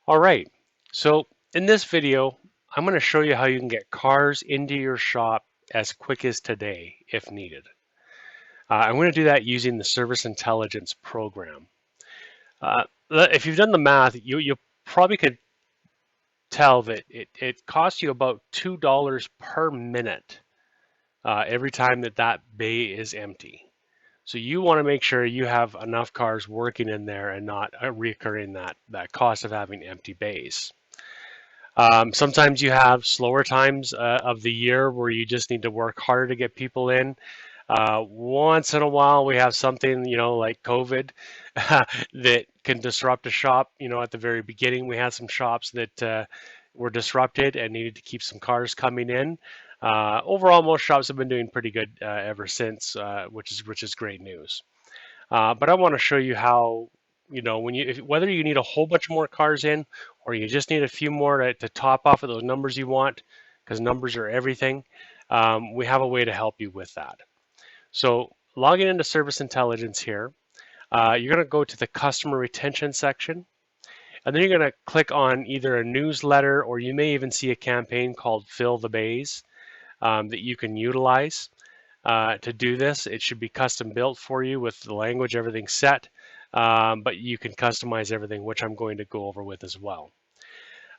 All right, so in this video, I'm going to show you how you can get cars into your shop as quick as today if needed. I'm going to do that using the Service Intelligence program. If you've done the math, you probably could tell that it costs you about $2 per minute every time that bay is empty. So you want to make sure you have enough cars working in there and not reoccurring that cost of having empty bays. Sometimes you have slower times of the year where you just need to work harder to get people in. Once in a while, we have something, like COVID that can disrupt a shop. At the very beginning, we had some shops that were disrupted and needed to keep some cars coming in. Overall, most shops have been doing pretty good ever since, which is great news. But I want to show you how, whether you need a whole bunch more cars in or you just need a few more to top off of those numbers you want, because numbers are everything, we have a way to help you with that. So logging into Service Intelligence here, you're going to go to the customer retention section, and then you're going to click on either a newsletter or you may even see a campaign called Fill the Bays that you can utilize. To do this, it should be custom built for you with the language, everything set, but you can customize everything, which I'm going to go over with as well.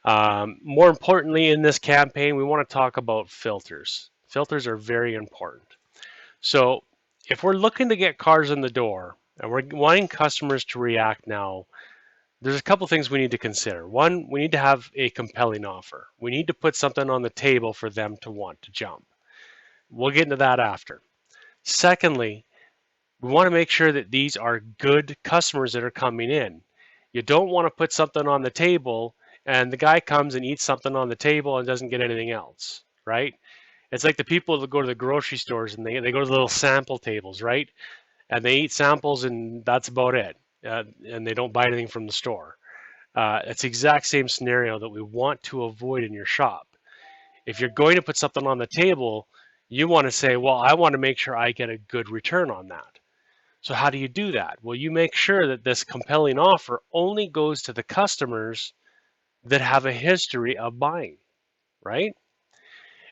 More importantly, in this campaign, we want to talk about filters. Filters are very important. So if we're looking to get cars in the door and we're wanting customers to react now, there's a couple things we need to consider. One, we need to have a compelling offer. We need to put something on the table for them to want to jump. We'll get into that after. Secondly, we want to make sure that these are good customers that are coming in. You don't want to put something on the table and the guy comes and eats something on the table and doesn't get anything else, right? It's like the people that go to the grocery stores and they go to the little sample tables, right? And they eat samples and that's about it. And they don't buy anything from the store. It's the exact same scenario that we want to avoid in your shop. If you're going to put something on the table, you want to say, well, I want to make sure I get a good return on that. So how do you do that? Well, you make sure that this compelling offer only goes to the customers that have a history of buying, right?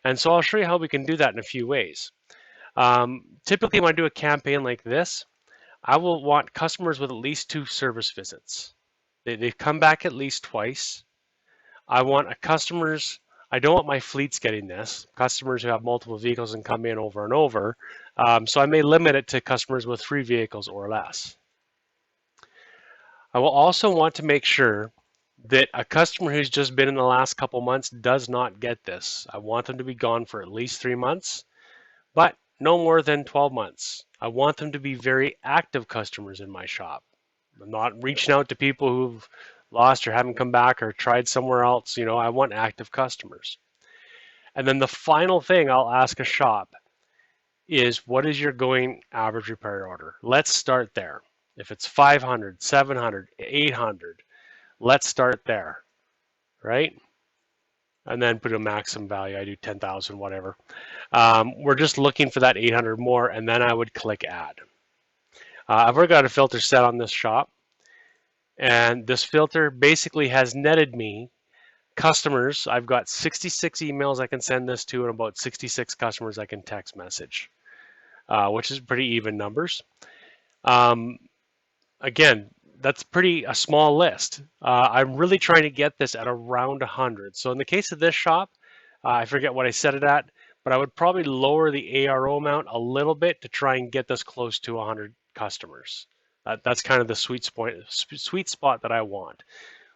And so I'll show you how we can do that in a few ways. Typically, when I do a campaign like this, I will want customers with at least 2 service visits. They come back at least twice. I want a customers. I don't want my fleets getting this. Customers who have multiple vehicles and come in over and over. So I may limit it to customers with 3 vehicles or less. I will also want to make sure that a customer who's just been in the last couple months does not get this. I want them to be gone for at least 3 months, but no more than 12 months. I want them to be very active customers in my shop. I'm not reaching out to people who've lost or haven't come back or tried somewhere else. I want active customers. And then the final thing I'll ask a shop is, what is your going average repair order? Let's start there. If it's 500, 700, 800, let's start there, right? And then put a maximum value. I do 10,000, whatever. We're just looking for that 800 more, and then I would click add. I've already got a filter set on this shop, and this filter basically has netted me customers. I've got 66 emails I can send this to, and about 66 customers I can text message, which is pretty even numbers. Again, that's a small list. I'm really trying to get this at around 100. So in the case of this shop, I forget what I set it at, but I would probably lower the ARO amount a little bit to try and get this close to 100 customers. That's kind of the sweet spot that I want.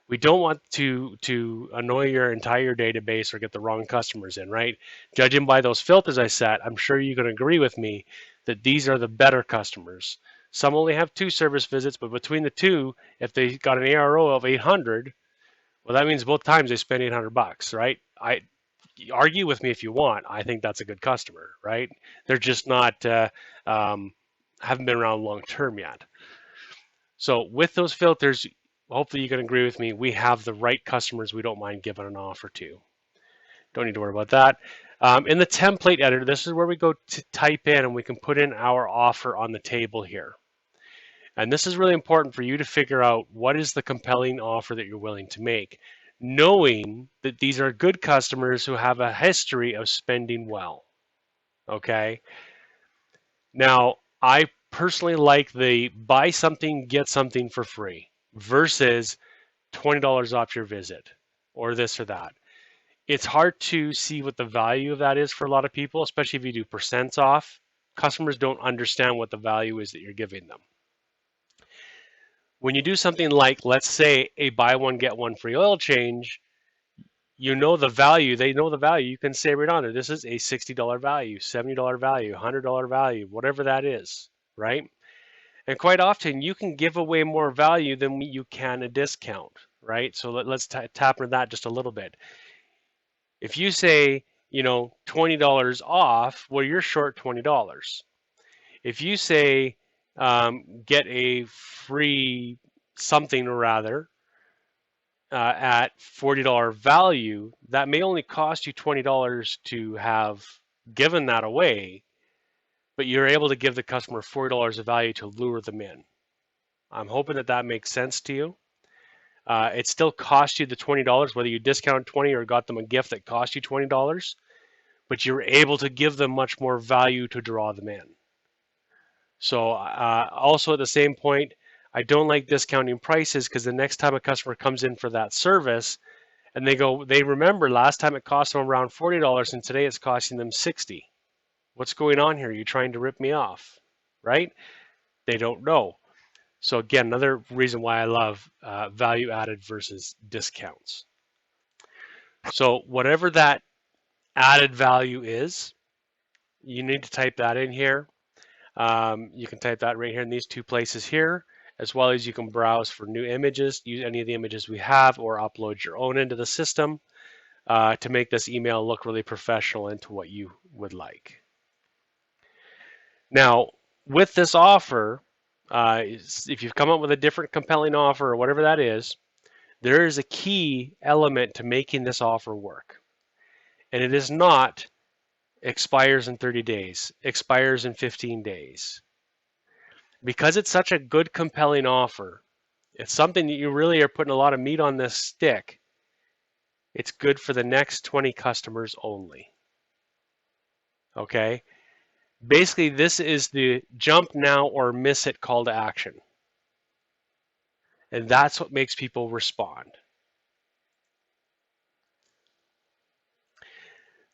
We don't want to annoy your entire database or get the wrong customers in, right? Judging by those filters I set, I'm sure you can agree with me that these are the better customers. Some only have 2 service visits, but between the 2, if they got an ARO of 800, well, that means both times they spend 800 bucks, right? I argue with me if you want. I think that's a good customer, right? They're just not haven't been around long term yet. So with those filters, hopefully you can agree with me. We have the right customers we don't mind giving an offer to. Don't need to worry about that. In the template editor, this is where we go to type in and we can put in our offer on the table here. And this is really important for you to figure out what is the compelling offer that you're willing to make, knowing that these are good customers who have a history of spending well. Okay. Now, I personally like the buy something, get something for free versus $20 off your visit or this or that. It's hard to see what the value of that is for a lot of people, especially if you do percents off. Customers don't understand what the value is that you're giving them. When you do something like, let's say, a buy one, get one free oil change, you know the value, they know the value. You can say right on there, this is a $60 value, $70 value, $100 value, whatever that is, right? And quite often you can give away more value than you can a discount, right? So let's tap into that just a little bit. If you say, $20 off, well, you're short $20. If you say, get a free something or rather at $40 value, that may only cost you $20 to have given that away, but you're able to give the customer $40 of value to lure them in. I'm hoping that makes sense to you. It still costs you the $20, whether you discount 20 or got them a gift that cost you $20, but you're able to give them much more value to draw them in. So also at the same point, I don't like discounting prices because the next time a customer comes in for that service and they remember last time it cost them around $40 and today it's costing them $60. What's going on here? Are you trying to rip me off, right? They don't know. So again, another reason why I love value added versus discounts. So whatever that added value is, you need to type that in here. You can type that right here in these two places here, as well as you can browse for new images, use any of the images we have, or upload your own into the system to make this email look really professional into what you would like. Now, with this offer, if you've come up with a different compelling offer or whatever that is, there is a key element to making this offer work. And it is not expires in 30 days, expires in 15 days. Because it's such a good, compelling offer, it's something that you really are putting a lot of meat on this stick. It's good for the next 20 customers only. Okay? Basically, this is the jump now or miss it call to action. And that's what makes people respond.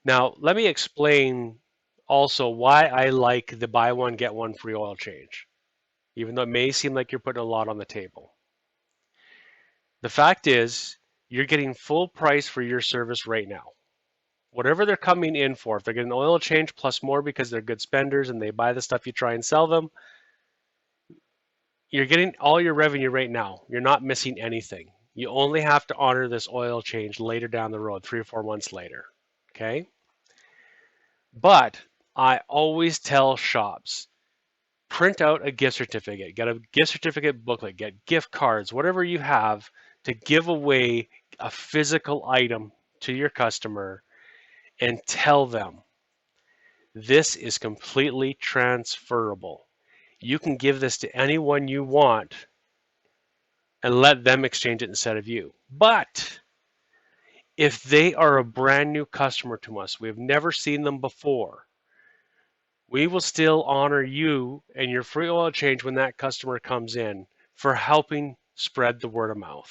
Now, let me explain also why I like the buy one, get one free oil change, even though it may seem like you're putting a lot on the table. The fact is, you're getting full price for your service right now. Whatever they're coming in for, if they're getting an oil change plus more because they're good spenders and they buy the stuff you try and sell them, you're getting all your revenue right now. You're not missing anything. You only have to honor this oil change later down the road, 3 or 4 months later. Okay? But I always tell shops, print out a gift certificate, get a gift certificate booklet, get gift cards, whatever you have to give away a physical item to your customer and tell them this is completely transferable. You can give this to anyone you want and let them exchange it instead of you. But if they are a brand new customer to us, we have never seen them before, we will still honor you and your free oil change when that customer comes in for helping spread the word of mouth.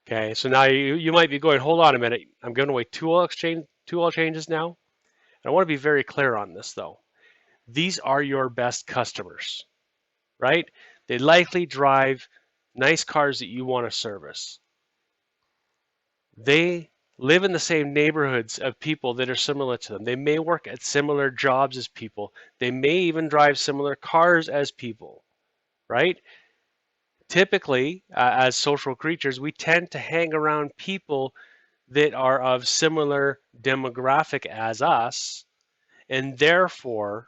Okay, so now you might be going, hold on a minute, I'm giving away two oil changes now. And I want to be very clear on this though. These are your best customers, right? They likely drive nice cars that you want to service. They live in the same neighborhoods of people that are similar to them. They may work at similar jobs as people. They may even drive similar cars as people, right? Typically, as social creatures, we tend to hang around people that are of similar demographic as us, and therefore,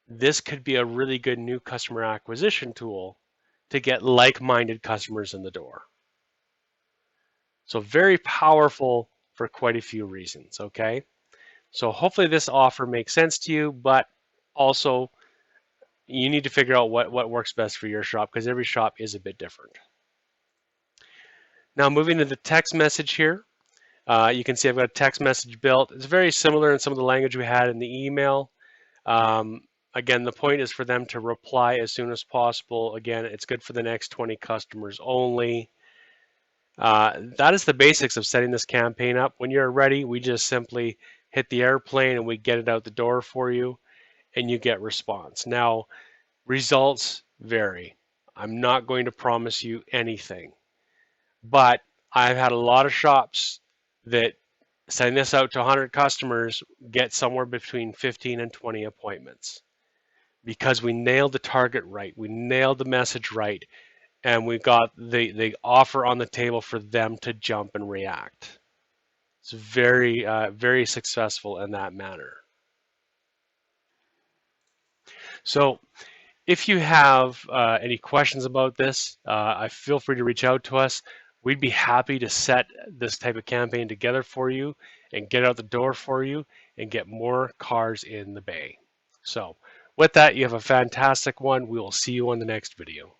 this could be a really good new customer acquisition tool to get like-minded customers in the door. So very powerful for quite a few reasons, okay? So hopefully this offer makes sense to you, but also, You need to figure out what works best for your shop, because every shop is a bit different. Now moving to the text message here, you can see I've got a text message built. It's very similar in some of the language we had in the email. Again, the point is for them to reply as soon as possible. Again, it's good for the next 20 customers only. That is the basics of setting this campaign up. When you're ready, we just simply hit the airplane and we get it out the door for you, and you get response. Now, results vary. I'm not going to promise you anything, but I've had a lot of shops that send this out to 100 customers get somewhere between 15 and 20 appointments, because we nailed the target right, we nailed the message right, and we got the offer on the table for them to jump and react. It's very, very successful in that manner. So if you have any questions about this, I feel free to reach out to us. We'd be happy to set this type of campaign together for you and get it out the door for you and get more cars in the bay. So with that, you have a fantastic one. We will see you on the next video.